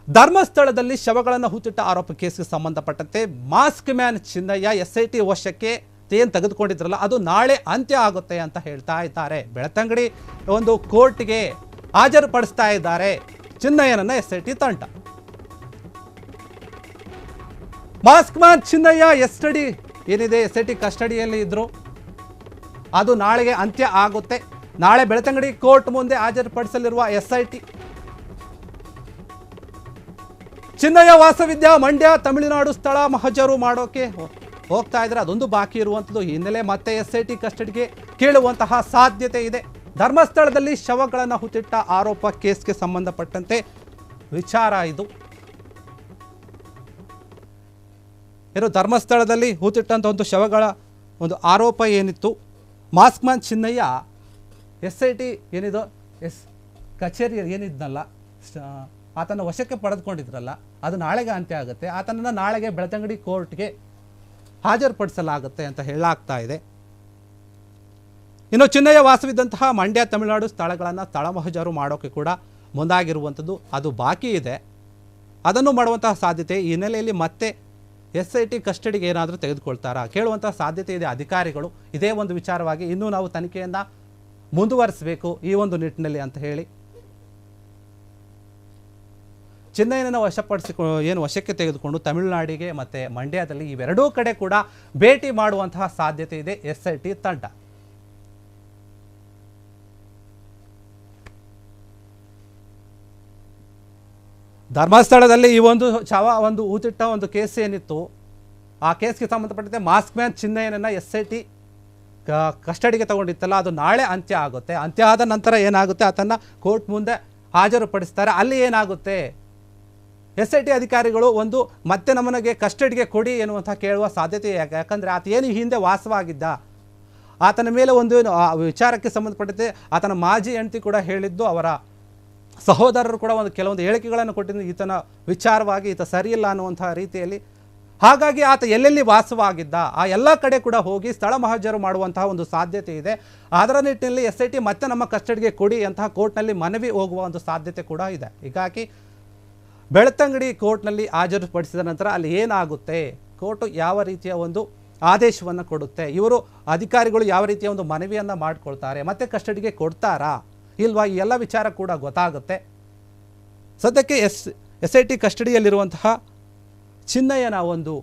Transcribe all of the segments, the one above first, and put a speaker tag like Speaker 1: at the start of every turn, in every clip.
Speaker 1: ಧರ್ಮಸ್ಥಳದಲ್ಲಿ ಶವಗಳನ್ನು ಹೂತಿಟ್ಟ ಆರೋಪ ಕೇಸ್ಗೆ ಸಂಬಂಧಪಟ್ಟಂತೆ ಮಾಸ್ಕ್ ಮ್ಯಾನ್ ಚಿನ್ನಯ್ಯ SIT ವಶಕ್ಕೆ ಏನು ತೆಗೆದುಕೊಂಡಿದ್ರಲ್ಲ ಅದು ನಾಳೆ ಅಂತ್ಯ ಆಗುತ್ತೆ ಅಂತ ಹೇಳ್ತಾ ಇದ್ದಾರೆ. ಬೆಳ್ತಂಗಡಿ ಒಂದು ಕೋರ್ಟ್ಗೆ ಹಾಜರುಪಡಿಸ್ತಾ ಇದ್ದಾರೆ ಚಿನ್ನಯ್ಯನನ್ನ SIT ತಂಡ. ಮಾಸ್ಕ್ ಮ್ಯಾನ್ ಚಿನ್ನಯ್ಯ ಏನಿದೆ SIT ಕಸ್ಟಡಿಯಲ್ಲಿ ಇದ್ರು ಅದು ನಾಳೆಗೆ ಅಂತ್ಯ ಆಗುತ್ತೆ. ನಾಳೆ ಬೆಳ್ತಂಗಡಿ ಕೋರ್ಟ್ ಮುಂದೆ ಹಾಜರುಪಡಿಸಲಿರುವ SIT ಚಿನ್ನಯ್ಯ ವಾಸವಿದ್ಯಾ ಮಂಡ್ಯ ತಮಿಳುನಾಡು ಸ್ಥಳ ಮಹಜರು ಮಾಡೋಕೆ ಹೋಗ್ತಾ ಇದ್ರೆ ಅದೊಂದು ಬಾಕಿ ಇರುವಂಥದ್ದು ಹಿನ್ನೆಲೆ ಮತ್ತೆ SIT ಕಸ್ಟಡಿಗೆ ಕೇಳುವಂತಹ ಸಾಧ್ಯತೆ ಇದೆ. ಧರ್ಮಸ್ಥಳದಲ್ಲಿ ಶವಗಳನ್ನು ಹೂತಿಟ್ಟ ಆರೋಪ ಕೇಸ್ಗೆ ಸಂಬಂಧಪಟ್ಟಂತೆ ವಿಚಾರ ಇದು. ಧರ್ಮಸ್ಥಳದಲ್ಲಿ ಹೂತಿಟ್ಟಂಥ ಒಂದು ಶವಗಳ ಒಂದು ಆರೋಪ ಏನಿತ್ತು, ಮಾಸ್ಕ್ ಮ್ಯಾನ್ ಚಿನ್ನಯ್ಯ SIT ಏನಿದು ಕಚೇರಿ ಏನಿದ್ನಲ್ಲ ಆತನ ವಶಕ್ಕೆ ಪಡೆದುಕೊಂಡಿದ್ರಲ್ಲ ಅದು ನಾಳೆಗೆ ಅಂತ್ಯ ಆಗುತ್ತೆ. ಆತನನ್ನು ನಾಳೆಗೆ ಬೆಳ್ತಂಗಡಿ ಕೋರ್ಟ್ಗೆ ಹಾಜರುಪಡಿಸಲಾಗುತ್ತೆ ಅಂತ ಹೇಳಲಾಗ್ತಾ ಇದೆ. ಇನ್ನು ಚಿನ್ನಯ್ಯ ವಾಸವಿದ್ದಂತಹ ಮಂಡ್ಯ ತಮಿಳುನಾಡು ಸ್ಥಳಗಳನ್ನು ಸ್ಥಳ ಮಹಜರು ಮಾಡೋಕ್ಕೆ ಕೂಡ ಮುಂದಾಗಿರುವಂಥದ್ದು ಅದು ಬಾಕಿ ಇದೆ. ಅದನ್ನು ಮಾಡುವಂತಹ ಸಾಧ್ಯತೆ ಈ ಹಿನ್ನೆಲೆಯಲ್ಲಿ ಮತ್ತೆ SIT ಕಸ್ಟಡಿಗೆ ಏನಾದರೂ ತೆಗೆದುಕೊಳ್ತಾರಾ ಕೇಳುವಂತಹ ಸಾಧ್ಯತೆ ಇದೆ ಅಧಿಕಾರಿಗಳು. ಇದೇ ಒಂದು ವಿಚಾರವಾಗಿ ಇನ್ನೂ ನಾವು ತನಿಖೆಯನ್ನು ಮುಂದುವರಿಸಬೇಕು ಈ ಒಂದು ನಿಟ್ಟಿನಲ್ಲಿ ಅಂತ ಹೇಳಿ ಚಿನ್ನಯ್ಯನನ್ನು ವಶಕ್ಕೆ ತೆಗೆದುಕೊಂಡು ತಮಿಳುನಾಡಿಗೆ ಮತ್ತು ಮಂಡ್ಯದಲ್ಲಿ ಇವೆರಡೂ ಕಡೆ ಕೂಡ ಭೇಟಿ ಮಾಡುವಂತಹ ಸಾಧ್ಯತೆ ಇದೆ SIT ತಂಡ. ಧರ್ಮಸ್ಥಳದಲ್ಲಿ ಈ ಒಂದು ಹೂತಿಟ್ಟ ಒಂದು ಕೇಸ್ ಏನಿತ್ತು ಆ ಕೇಸ್ಗೆ ಸಂಬಂಧಪಟ್ಟಂತೆ ಮಾಸ್ಕ್ ಮ್ಯಾನ್ ಚಿನ್ನಯ್ಯನನ್ನು SIT ಕಸ್ಟಡಿಗೆ ತಗೊಂಡಿತ್ತಲ್ಲ ಅದು ನಾಳೆ ಅಂತ್ಯ ಆಗುತ್ತೆ. ಅಂತ್ಯ ಆದ ನಂತರ ಏನಾಗುತ್ತೆ ಆತನ್ನು ಕೋರ್ಟ್ ಮುಂದೆ ಹಾಜರುಪಡಿಸ್ತಾರೆ. ಅಲ್ಲಿ ಏನಾಗುತ್ತೆ SIT ಅಧಿಕಾರಿಗಳು ಮತ್ತೆ ನಮ್ಮನಿಗೆ ಕಸ್ಟಡಿಗೆ ಕೊಡಿ ಎನ್ನುವಂಥ ಕೇಳುವ ಸಾಧ್ಯತೆ. ಯಾಕಂದರೆ ಆತ ಏನು ಹಿಂದೆ ವಾಸವಾಗಿದ್ದ ಆತನ ಮೇಲೆ ಒಂದು ವಿಚಾರಕ್ಕೆ ಸಂಬಂಧಪಟ್ಟಂತೆ ಆತನ ಮಾಜಿ ಹೆಂಡತಿ ಕೂಡ ಹೇಳಿದ್ದು, ಅವರ ಸಹೋದರರು ಕೂಡ ಕೆಲವೊಂದು ಹೇಳಿಕೆಗಳನ್ನು ಕೊಟ್ಟಿದ್ದು ಈತನ ವಿಚಾರವಾಗಿ ಈತ ಸರಿಯಿಲ್ಲ ಅನ್ನುವಂಥ ರೀತಿಯಲ್ಲಿ. ಹಾಗಾಗಿ ಆತ ಎಲ್ಲೆಲ್ಲಿ ವಾಸವಾಗಿದ್ದ ಆ ಎಲ್ಲ ಕಡೆ ಕೂಡ ಹೋಗಿ ಸ್ಥಳ ಮಹಜರು ಮಾಡುವಂತಹ ಒಂದು ಸಾಧ್ಯತೆ ಇದೆ. ಅದರ ನಿಟ್ಟಿನಲ್ಲಿ SIT ಮತ್ತೆ ನಮ್ಮ ಕಸ್ಟಡಿಗೆ ಕೊಡಿ ಅಂತಹ ಕೋರ್ಟ್ನಲ್ಲಿ ಮನವಿ ಹೋಗುವ ಒಂದು ಸಾಧ್ಯತೆ ಕೂಡ ಇದೆ. ಹೀಗಾಗಿ ಬೆಳ್ತಂಗಡಿ ಕೋರ್ಟ್ನಲ್ಲಿ ಹಾಜರುಪಡಿಸಿದ ನಂತರ ಅಲ್ಲಿ ಏನಾಗುತ್ತೆ, ಕೋರ್ಟು ಯಾವ ರೀತಿಯ ಒಂದು ಆದೇಶವನ್ನು ಕೊಡುತ್ತೆ, ಇವರು ಅಧಿಕಾರಿಗಳು ಯಾವ ರೀತಿಯ ಒಂದು ಮನವಿಯನ್ನು ಮಾಡಿಕೊಳ್ತಾರೆ, ಮತ್ತೆ ಕಸ್ಟಡಿಗೆ ಕೊಡ್ತಾರಾ ಇಲ್ವಾ, ಈ ಎಲ್ಲ ವಿಚಾರ ಕೂಡ ಗೊತ್ತಾಗುತ್ತೆ. ಸದ್ಯಕ್ಕೆ SIT ಕಸ್ಟಡಿಯಲ್ಲಿರುವಂತಹ ಚಿನ್ನಯ್ಯನ ಒಂದು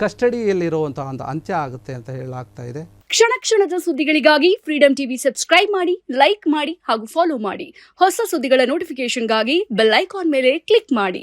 Speaker 1: ಕಸ್ಟಡಿಯಲ್ಲಿರುವಂತಹ ಒಂದು ಅಂತ್ಯ ಆಗುತ್ತೆ ಅಂತ ಹೇಳಲಾಗ್ತಾ ಇದೆ.
Speaker 2: ಕ್ಷಣ ಕ್ಷಣದ ಸುದ್ದಿಗಳಿಗಾಗಿ ಫ್ರೀಡಂ ಟಿವಿ ಸಬ್ಸ್ಕ್ರೈಬ್ ಮಾಡಿ, ಲೈಕ್ ಮಾಡಿ ಹಾಗೂ ಫಾಲೋ ಮಾಡಿ. ಹೊಸ ಸುದ್ದಿಗಳ ನೋಟಿಫಿಕೇಶನ್ಗಾಗಿ ಬೆಲ್ ಐಕಾನ್ ಮೇಲೆ ಕ್ಲಿಕ್ ಮಾಡಿ.